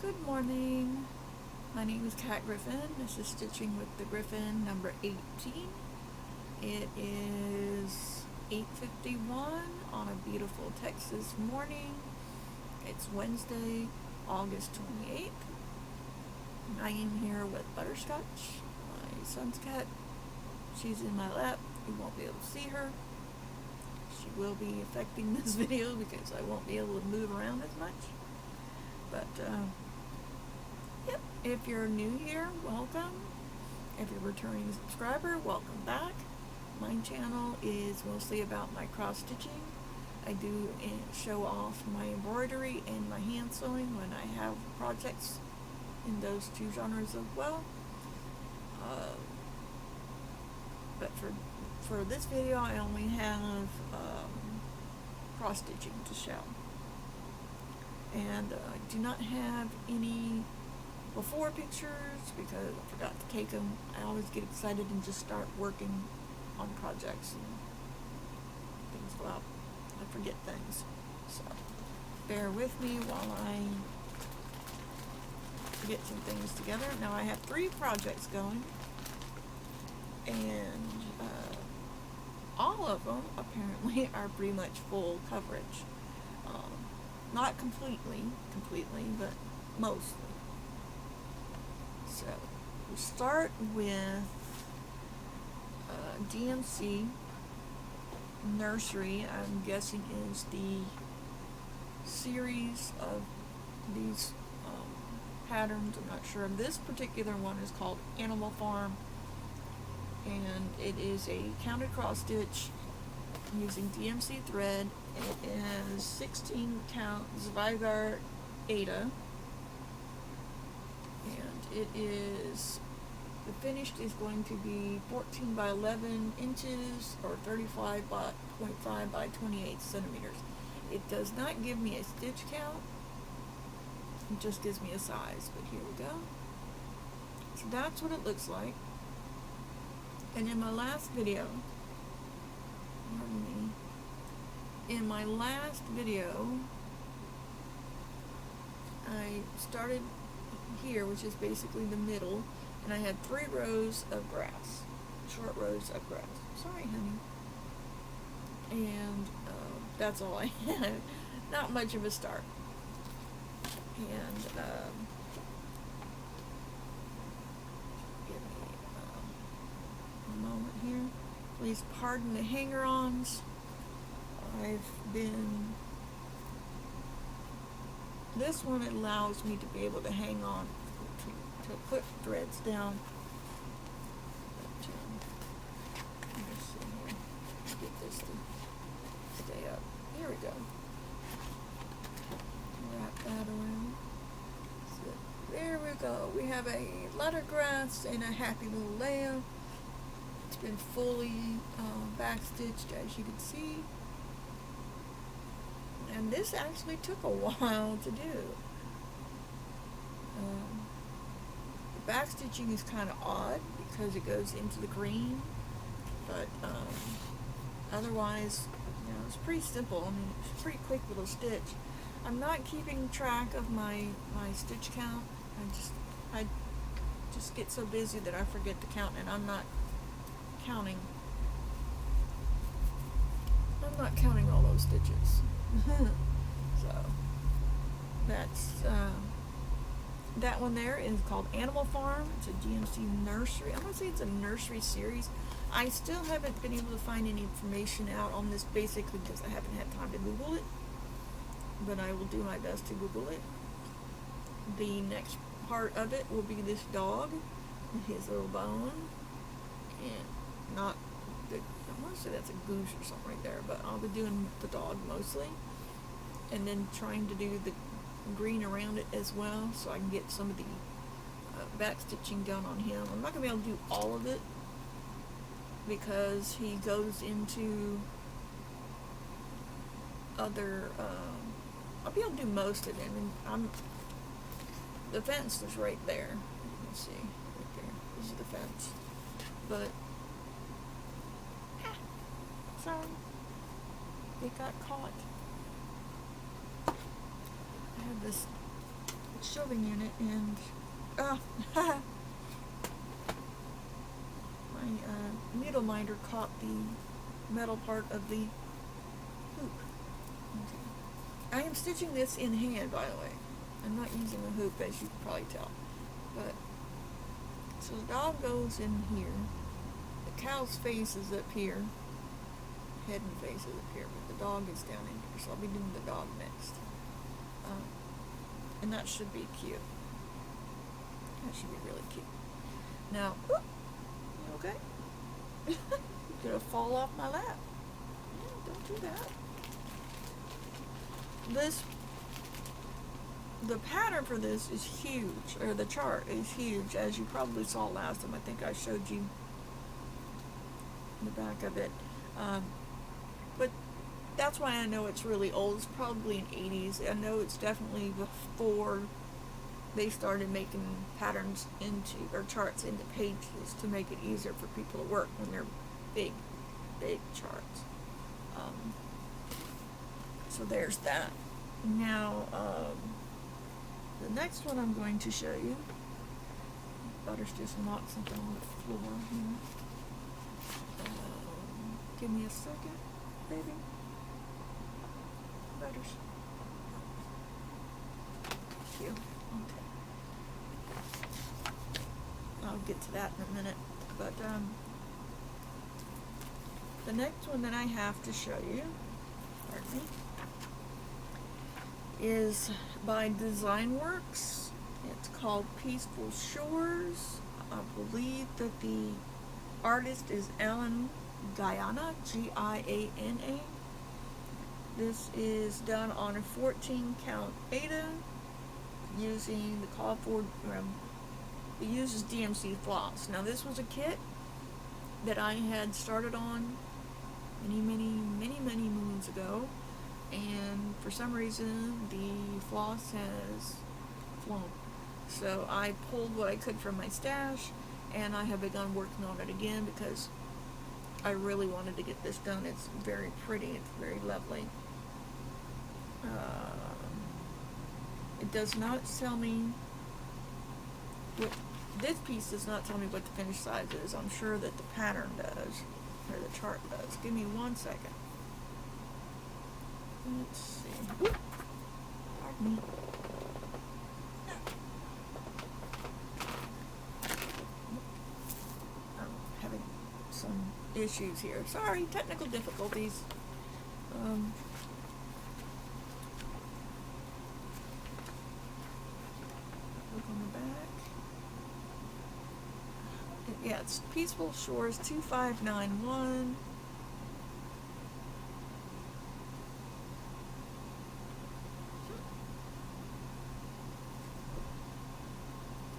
Good morning. My name is Griffin. This is Stitching with the Griffin number 18. It is 8:51 on a beautiful Texas morning. It's Wednesday, August 28th. I am here with Butterscotch, my son's cat. She's in my lap. You won't be able to see her. She will be affecting this video because I won't be able to move around as much. But, yep, if you're new here, welcome. If you're a returning subscriber, welcome back. My channel is mostly about my cross stitching. I do show off my embroidery and my hand sewing when I have projects in those two genres as well. But for this video, I only have cross stitching to show. And I do not have any before pictures because I forgot to take them. I always get excited and just start working on projects and things go out. I forget things. So bear with me while I get some things together. Now I have 3 projects going, and all of them apparently are pretty much full coverage. Not completely, but mostly. So we start with DMC Nursery. I'm guessing is the series of these patterns. I'm not sure. This particular one is called Animal Farm, and it is a counted cross stitch using DMC thread. It has 16 count Zweigart outa, and it is, the finished is going to be 14 by 11 inches or 35.5 by 28 centimeters. It does not give me a stitch count, it just gives me a size, but here we go. So that's what it looks like. And in my last video, pardon me, in my last video, I started here, which is basically the middle, and I had 3 rows of grass, short rows of grass. Sorry, honey. And that's all I had. Not much of a start. And give me a moment here. Please pardon the hanger-ons. This one allows me to be able to hang on, to put threads down. But, let's see here. Get this to stay up. Here we go. Wrap that around. So there we go. We have a lettergrass and a happy little lamb. It's been fully backstitched, as you can see. And this actually took a while to do. The backstitching is kind of odd because it goes into the green, but otherwise, you know, it's pretty simple. I mean, it's a pretty quick little stitch. I'm not keeping track of my stitch count. I just get so busy that I forget to count, and I'm not counting all those stitches. So that's that one there is called Animal Farm. It's a DMC nursery. I'm gonna say it's a nursery series. I still haven't been able to find any information out on this, basically because I haven't had time to Google it, but I will do my best to Google it. The next part of it will be this dog, his little bone, and not the, I want to say that's a goose or something right there, but I'll be doing the dog mostly, and then trying to do the green around it as well, so I can get some of the back stitching done on him. I'm not going to be able to do all of it because he goes into other, I'll be able to do most of him, and the fence is right there. You can see, right there. This is the fence. But, sorry, it got caught. I have this shelving unit, and my needle minder caught the metal part of the hoop. Okay. I am stitching this in hand, by the way. I'm not using a hoop, as you can probably tell. But so the dog goes in here. The cow's face is up here. Head and face is up here, but the dog is down in here. So I'll be doing the dog next. And that should be cute. That should be really cute. Now, whoop, you okay? You're gonna fall off my lap. Yeah, don't do that. The pattern for this is huge, or the chart is huge, as you probably saw last time. I think I showed you the back of it. But that's why I know it's really old. It's probably in the 80s. I know it's definitely before they started making patterns into, or charts into pages to make it easier for people to work when they're big charts. So there's that. Now, the next one I'm going to show you, Butter's just knocked something on the floor here. Give me a second, baby. Butters. Thank you. Okay. I'll get to that in a minute. But the next one that I have to show you, pardon me, is by Designworks. It's called Peaceful Shores. I believe that the artist is Alan Guyana, Giana. This is done on a 14 count outa using the call for it uses DMC floss. Now this was a kit that I had started on many moons ago, and for some reason the floss has flown. So I pulled what I could from my stash, and I have begun working on it again because I really wanted to get this done. It's very pretty. It's very lovely. It does not tell me what this piece does not tell me what the finished size is. I'm sure that the pattern does, or the chart does. Give me 1 second. Let's see. Whoop. Pardon me. I'm having some issues here. Sorry, technical difficulties. Look on the back. Yeah, it's Peaceful Shores 2591.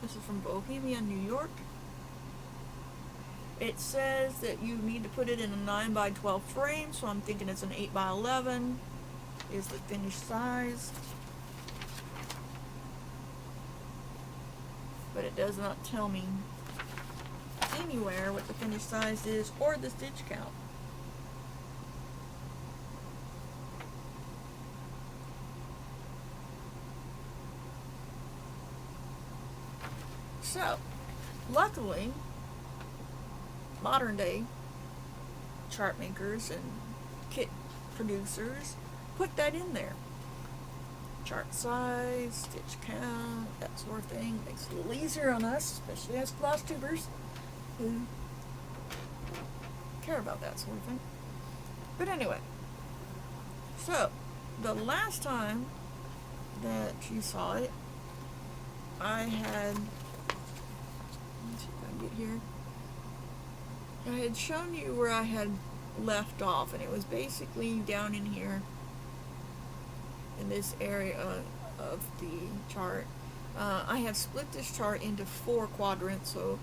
This is from Bohemia, New York. It says that you need to put it in a 9x12 frame, so I'm thinking it's an 8x11 is the finished size. But it does not tell me anywhere what the finished size is or the stitch count. So, luckily, modern day chart makers and kit producers put that in there. Chart size, stitch count, that sort of thing. Makes it a little easier on us, especially as Flosstubers who care about that sort of thing. But anyway, so the last time that you saw it, I had, let's see if I can get here. I had shown you where I had left off, and it was basically down in here in this area of the chart. I have split this chart into 4 quadrants, so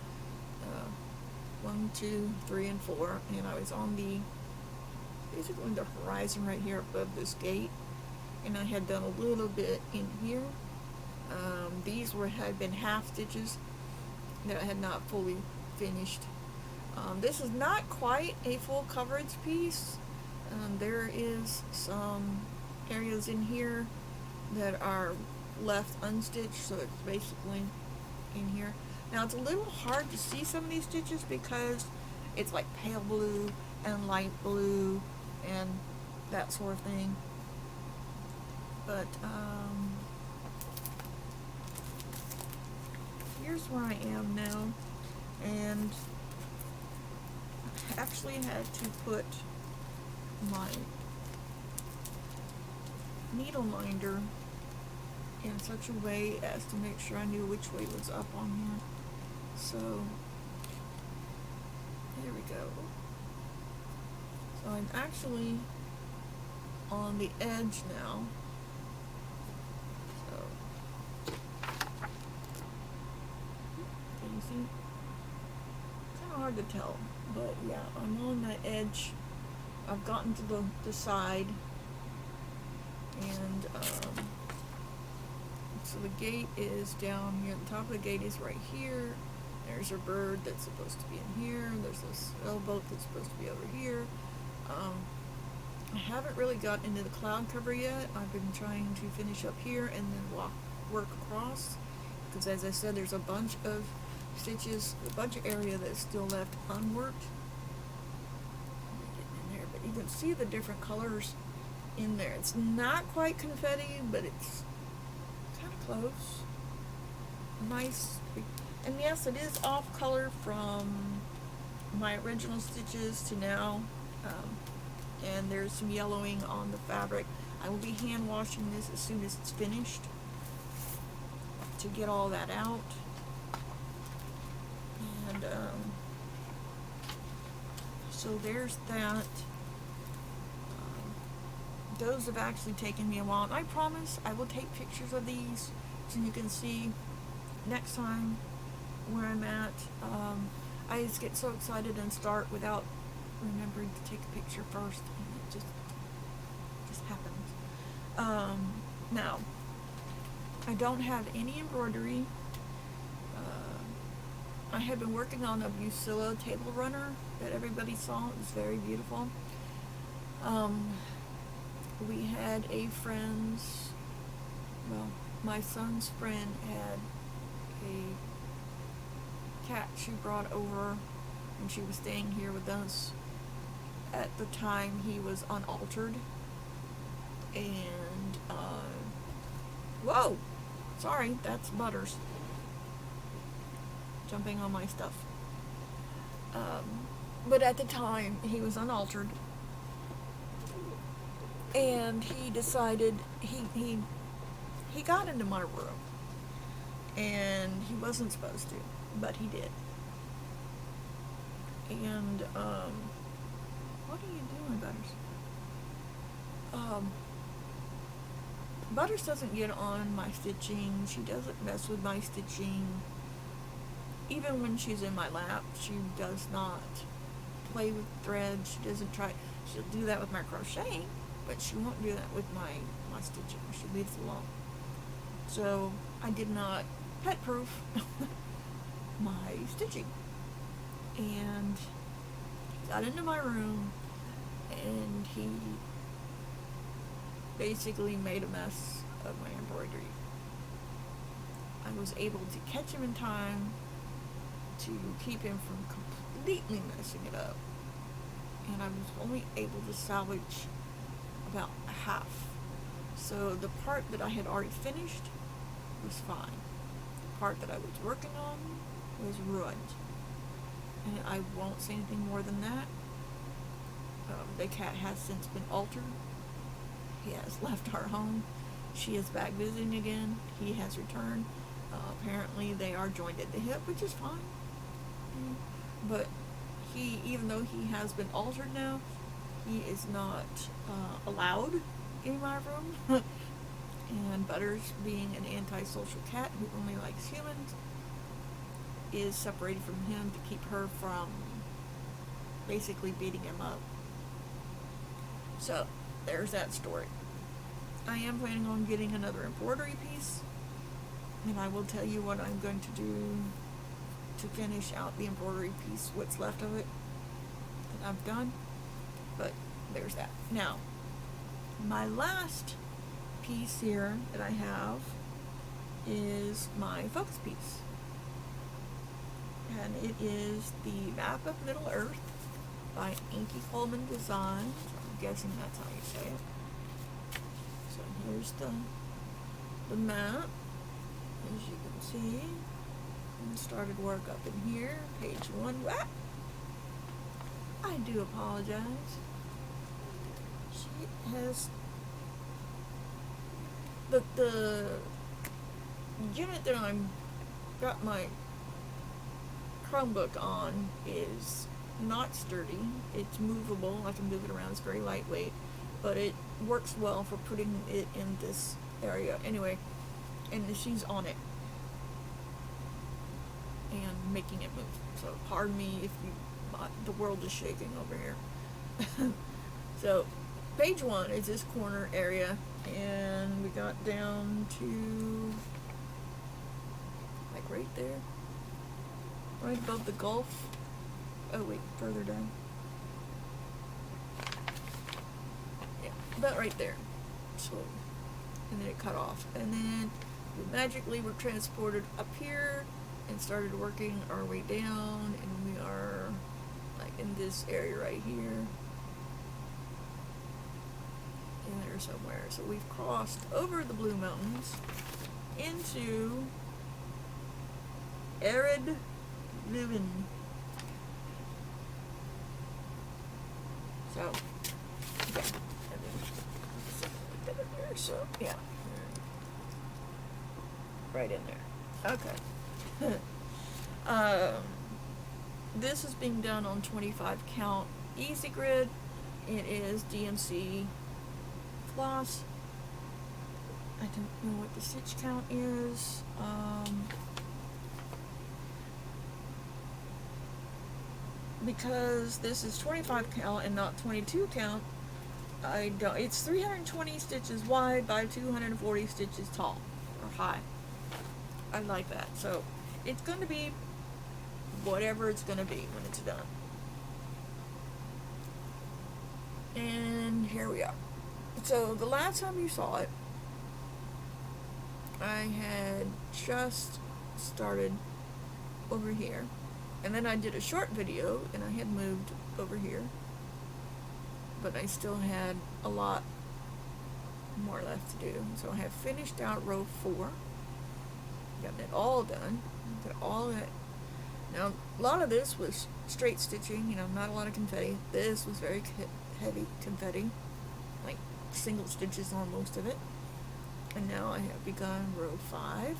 1, 2, 3, and 4, and I was on basically the horizon right here above this gate, and I had done a little bit in here. These had been half stitches that I had not fully finished. This is not quite a full coverage piece. There is some areas in here that are left unstitched, so it's basically in here. Now it's a little hard to see some of these stitches because it's like pale blue and light blue and that sort of thing. But here's where I am now, and I actually had to put my needle minder in such a way as to make sure I knew which way was up on here. So there we go. So I'm actually on the edge now. So can you see? It's kind of hard to tell, but yeah, I'm on the edge. I've gotten to the side, and so the gate is down here. The top of the gate is right here. There's a bird that's supposed to be in here. There's this sailboat that's supposed to be over here. I haven't really got into the cloud cover yet. I've been trying to finish up here and then work across, because as I said, there's a bunch of stitches, a bunch of area that's still left unworked. In there, but you can see the different colors in there. It's not quite confetti, but it's kind of close. Nice. And yes, it is off color from my original stitches to now. And there's some yellowing on the fabric. I will be hand washing this as soon as it's finished to get all that out. And so there's that. Those have actually taken me a while, and I promise I will take pictures of these so you can see next time where I'm at. I just get so excited and start without remembering to take a picture first, and it just happens. Now, I don't have any embroidery. I had been working on a Bucilla table runner that everybody saw. It was very beautiful. We had a friend's, well, my son's friend had a cat she brought over, and she was staying here with us at the time he was unaltered. And whoa, sorry, that's Butters jumping on my stuff. But at the time he was unaltered, and he decided he got into my room, and he wasn't supposed to, but he did. And what are you doing, Butters? Butters doesn't get on my stitching. She doesn't mess with my stitching. Even when she's in my lap, she does not play with thread. She doesn't try. She'll do that with my crocheting, but she won't do that with my stitching. She leaves it alone. So I did not pet proof my stitching. And he got into my room, and he basically made a mess of my embroidery. I was able to catch him in time to keep him from completely messing it up, and I was only able to salvage about half. So the part that I had already finished was fine. The part that I was working on was ruined, and I won't say anything more than that. The cat has since been altered. He has left our home. She is back visiting again. He has returned. Apparently they are joined at the hip, which is fine. But he, even though he has been altered now, he is not allowed in my room. And Butters, being an antisocial cat who only likes humans, is separated from him to keep her from basically beating him up. So there's that story. I am planning on getting another embroidery piece, and I will tell you what I'm going to do to finish out the embroidery piece, what's left of it that I've done. But there's that. Now, my last piece here that I have is my focus piece. And it is the Map of Middle Earth by Ankicoleman Designs. I'm guessing that's how you say it. So here's the map, as you can see. And started work up in here, page 1. Ah! I do apologize. She has the unit that I'm got my Chromebook on is not sturdy. It's movable. I can move it around. It's very lightweight, but it works well for putting it in this area. Anyway, and she's on it and making it move. So pardon me if you, the world is shaking over here. So page 1 is this corner area, and we got down to like right there, right above the Gulf. Oh wait, further down. Yeah, about right there. So, and then it cut off, and then we magically were transported up here and started working our way down, and we are like in this area right here, in there somewhere. So we've crossed over the Blue Mountains into arid living. So, yeah, and then there, so yeah, right in there. Okay. This is being done on 25 count easy grid. It is DMC floss. I don't know what the stitch count is. Because this is 25 count and not 22 count, I don't. It's 320 stitches wide by 240 stitches tall or high. I like that. So it's going to be whatever it's going to be when it's done. And here we are. So the last time you saw it, I had just started over here, and then I did a short video and I had moved over here, but I still had a lot more left to do. So I have finished out row 4, gotten it all done, got all that. Now a lot of this was straight stitching, you know, not a lot of confetti. This was very heavy confetti, like single stitches on most of it. And now I have begun row 5,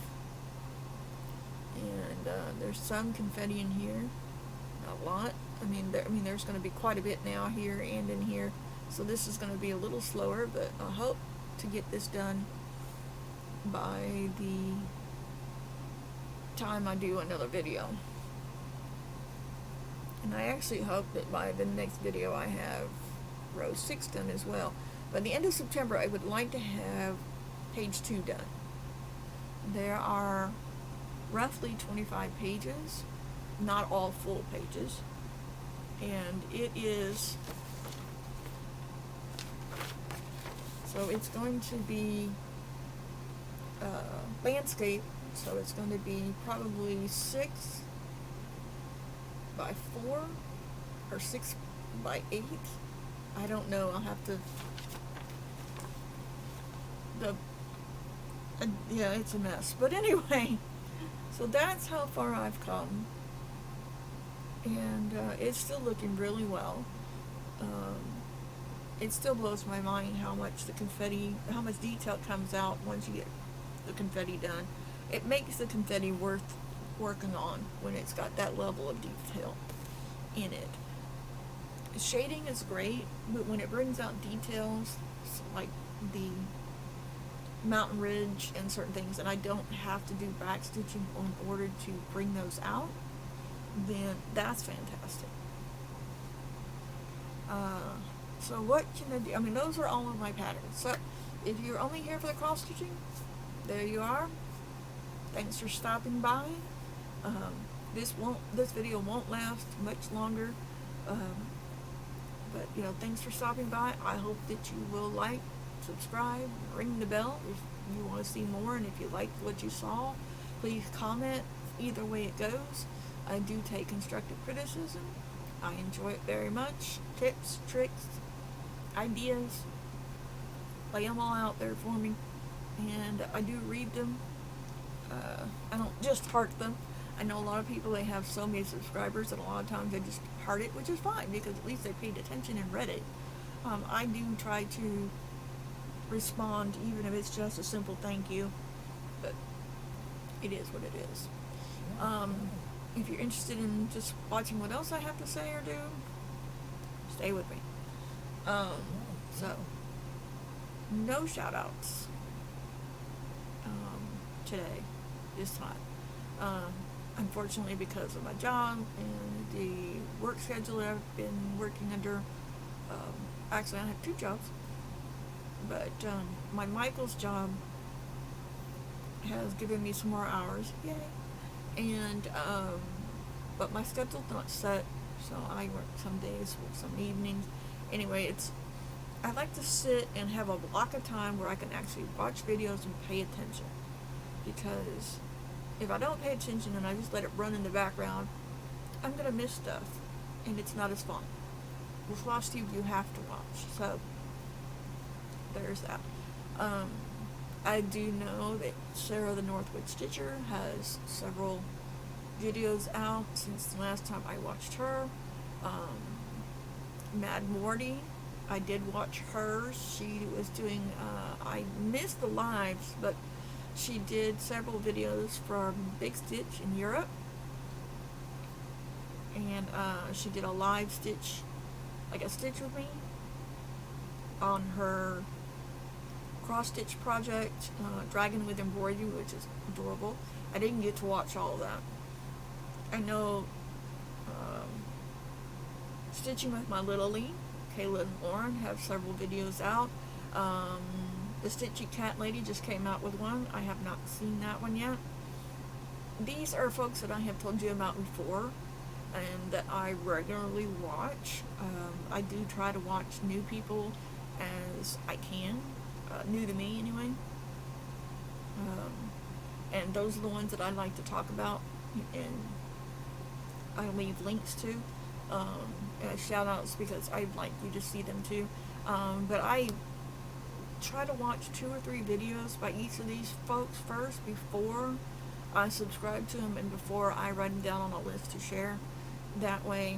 and there's some confetti in here, not a lot. I mean, there's going to be quite a bit now here and in here, so this is going to be a little slower, but I hope to get this done by the time I do another video. And I actually hope that by the next video I have row 6 done as well. By the end of September, I would like to have page 2 done. There are roughly 25 pages, not all full pages, and it is, so it's going to be landscape, so it's going to be probably 6 by 4 or 6 by 8. I don't know, I'll have to, yeah, it's a mess. But anyway, so that's how far I've come, and it's still looking really well. It still blows my mind how much the confetti, how much detail comes out once you get the confetti done. It makes the confetti worth working on when it's got that level of detail in it. Shading is great, but when it brings out details like the mountain ridge and certain things, and I don't have to do back stitching in order to bring those out, then that's fantastic. So what can I do? I mean, those are all of my patterns. So if you're only here for the cross stitching, there you are. Thanks for stopping by. This video won't last much longer, but you know, thanks for stopping by. I hope that you will like, subscribe, ring the bell if you want to see more, and if you liked what you saw, please comment. Either way it goes, I do take constructive criticism. I enjoy it very much. Tips, tricks, ideas, lay them all out there for me, and I do read them. I don't just heart them. I know a lot of people, they have so many subscribers that a lot of times they just heart it, which is fine because at least they paid attention and read it. I do try to respond even if it's just a simple thank you, but it is what it is. If you're interested in just watching what else I have to say or do, stay with me. So, no shout outs today, this time. Unfortunately, because of my job and the work schedule that I've been working under, actually I have 2 jobs, but my Michael's job has given me some more hours, yay, and but my schedule's not set, so I work some days, work some evenings. Anyway, I like to sit and have a block of time where I can actually watch videos and pay attention, because if I don't pay attention and I just let it run in the background, I'm going to miss stuff, and it's not as fun. With Flosstube, you have to watch, so there's that. I do know that Sarah the Northwood Stitcher has several videos out since the last time I watched her. Mad Morty, I did watch hers. She was doing, I missed the lives, but she did several videos from Big Stitch in Europe, and she did a live stitch, like a stitch with me, on her cross stitch project, Dragon with Embroidery, which is adorable. I didn't get to watch all of that. I know Stitching with My Little Lee, Kayla and Lauren have several videos out. The Stitchy Cat Lady just came out with one. I have not seen that one yet. These are folks that I have told you about before and that I regularly watch. I do try to watch new people as I can, new to me anyway. And those are the ones that I like to talk about, and I leave links to. Shout outs because I'd like you to see them too. But I try to watch 2 or 3 videos by each of these folks first before I subscribe to them and before I write them down on a list to share. That way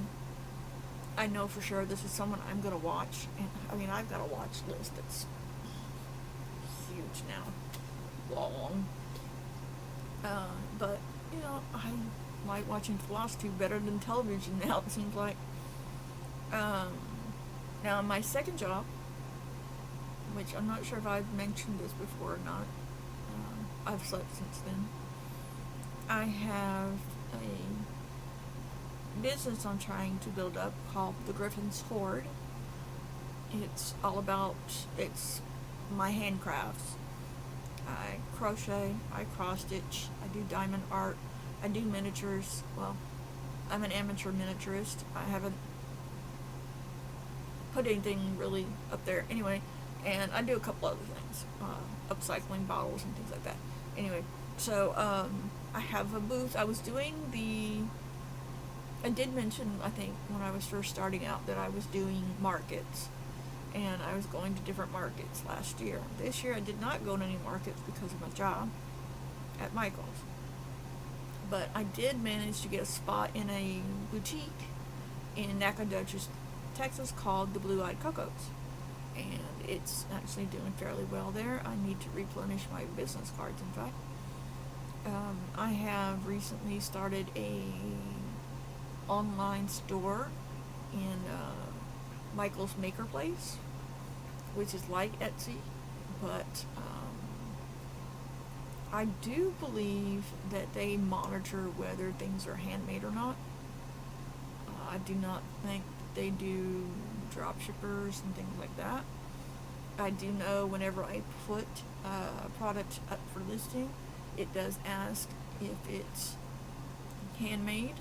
I know for sure this is someone I'm going to watch. And I mean, I've got a watch list that's huge now, long. But you know, I like watching Flosstube better than television now, it seems like. Now my second job, which I'm not sure if I've mentioned this before or not, I've slept since then. I have a business I'm trying to build up called the Griffin's Hoard. It's all about, it's my handcrafts. I crochet, I cross stitch, I do diamond art, I do miniatures. Well, I'm an amateur miniaturist. I haven't put anything really up there anyway, and I do a couple other things, upcycling bottles and things like that. Anyway, so I have a booth. I did mention, I think, when I was first starting out that I was doing markets, and I was going to different markets last year. This year I did not go to any markets because of my job at Michael's. But I did manage to get a spot in a boutique in Nacogdoches, Texas called the Blue-Eyed Cocos. And it's actually doing fairly well there. I need to replenish my business cards, in fact. I have recently started a online store in Michael's Maker Place, which is like Etsy, but I do believe that they monitor whether things are handmade or not. I do not think that they do drop shippers and things like that. I do know whenever I put a product up for listing, it does ask if it's handmade,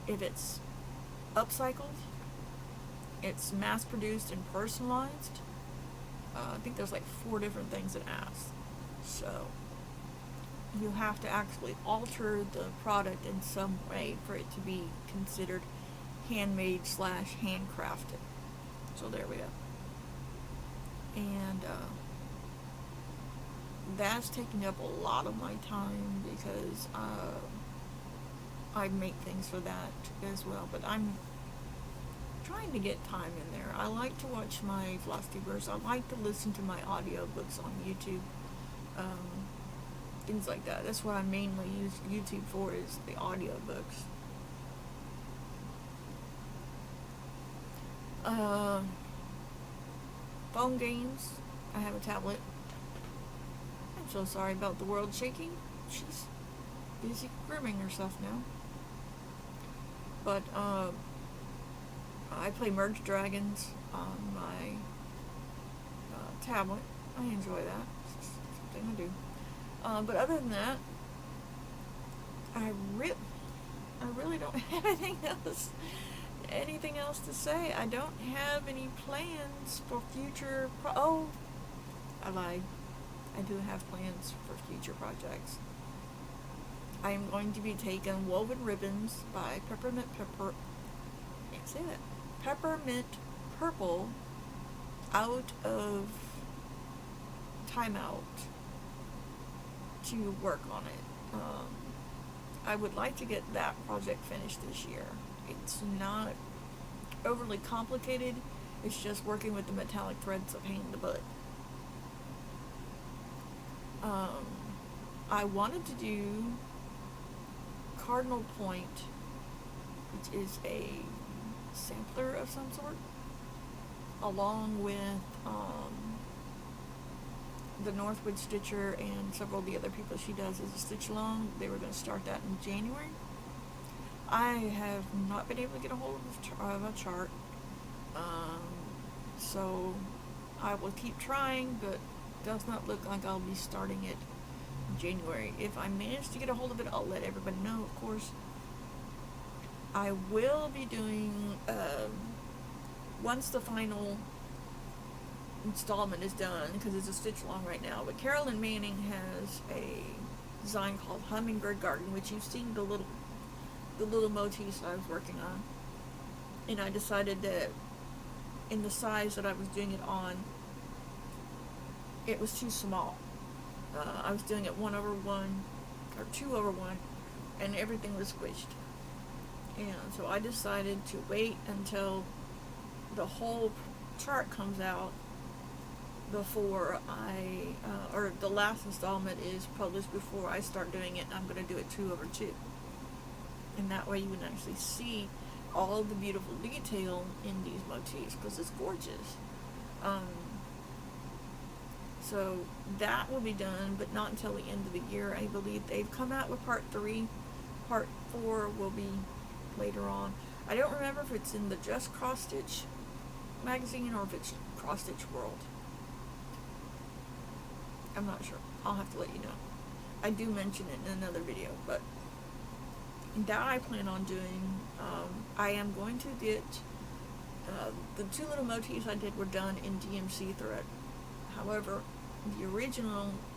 if it's upcycled, it's mass produced and personalized. I think there's like 4 different things it asks. So you have to actually alter the product in some way for it to be considered handmade / handcrafted. So there we go. And that's taking up a lot of my time because I make things for that as well. But I'm trying to get time in there. I like to watch my Flosstubers. I like to listen to my audiobooks on YouTube. Things like that. That's what I mainly use YouTube for, is the audiobooks. Phone games. I have a tablet. I'm so sorry about the world shaking. She's busy grooming herself now. But I play Merge Dragons on my tablet. I enjoy that. It's something I do. But other than that, I really don't have anything else to say. I don't have any plans for future I lied. I do have plans for future projects. I am going to be taking Woven Ribbons by Peppermint Purple out of timeout to work on it. I would like to get that project finished this year. It's not overly complicated. It's just working with the metallic threads a pain in the butt. I wanted to do Cardinal Point, which is a sampler of some sort, along with the Northwood Stitcher and several of the other people she does as a stitch along. They were going to start that in January. I have not been able to get a hold of a chart, so I will keep trying, but does not look like I'll be starting it in January. If I manage to get a hold of it, I'll let everybody know, of course. I will be doing, once the final installment is done, because it's a stitch along right now, but Carolyn Manning has a design called Hummingbird Garden, which you've seen the little motifs I was working on, and I decided that in the size that I was doing it on, it was too small. I was doing it 1/1 or 2/1, and everything was squished, and so I decided to wait until the whole chart comes out before or the last installment is published before I start doing it. I'm going to do it 2/2, and that way you can actually see all the beautiful detail in these motifs, because it's gorgeous. So that will be done, but not until the end of the year. I believe they've come out with part 3. Part 4 will be later on. I don't remember if it's in the Just Cross Stitch magazine or if it's Cross Stitch World. I'm not sure. I'll have to let you know. I do mention it in another video, but that I plan on doing. I am going to get the 2 little motifs I did were done in DMC thread. However,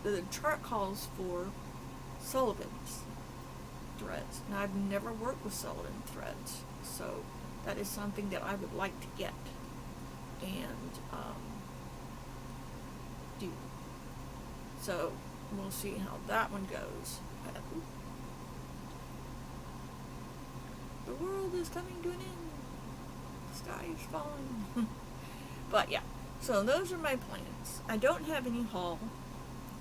the chart calls for Sullivan's threads, and I've never worked with Sullivan threads, so that is something that I would like to get and do. So we'll see how that one goes. The world is coming to an end. The sky is falling. But yeah, so those are my plans. I don't have any haul.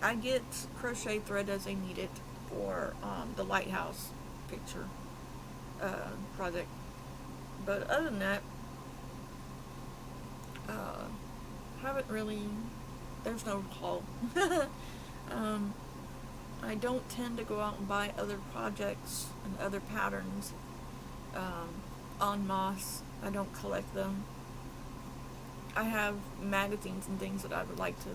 I get crochet thread as I need it for the lighthouse picture project. But other than that, haven't really, there's no haul. I don't tend to go out and buy other projects and other patterns en masse. I don't collect them. I have magazines and things that I would like to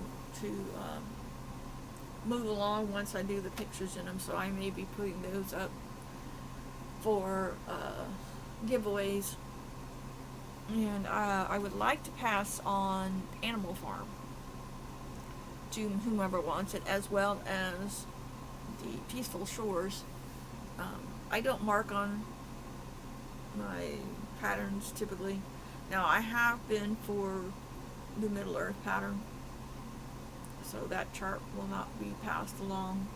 move along once I do the pictures in them, so I may be putting those up for giveaways. And I would like to pass on Animal Farm to whomever wants it, as well as the Peaceful Shores. I don't mark on my patterns typically. Now I have been for the Middle Earth pattern, so that chart will not be passed along.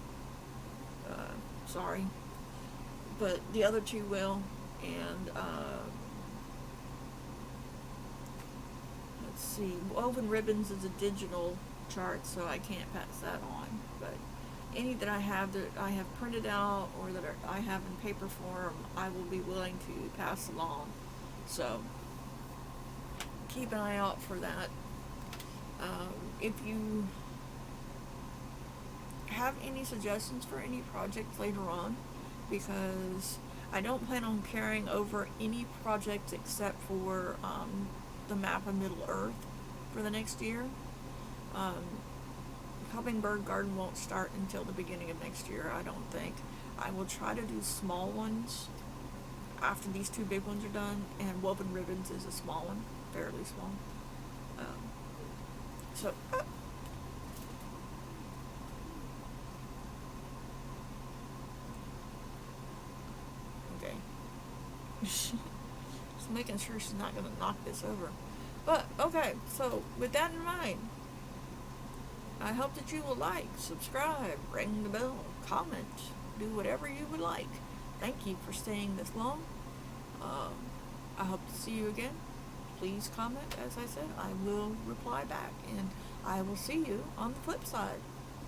Sorry, but the other two will. And let's see, Woven Ribbons is a digital chart, so I can't pass that on. But any that I have printed out or that I have in paper form, I will be willing to pass along. So keep an eye out for that. If you have any suggestions for any projects later on, because I don't plan on carrying over any projects except for the map of Middle Earth for the next year. Hummingbird Garden won't start until the beginning of next year, I don't think. I will try to do small ones after these two big ones are done, and Woven Ribbons is a small one, fairly small. Okay. Just making sure she's not going to knock this over. But, okay, so with that in mind, I hope that you will like, subscribe, ring the bell, comment, do whatever you would like. Thank you for staying this long. I hope to see you again. Please comment, as I said. I will reply back, and I will see you on the flip side.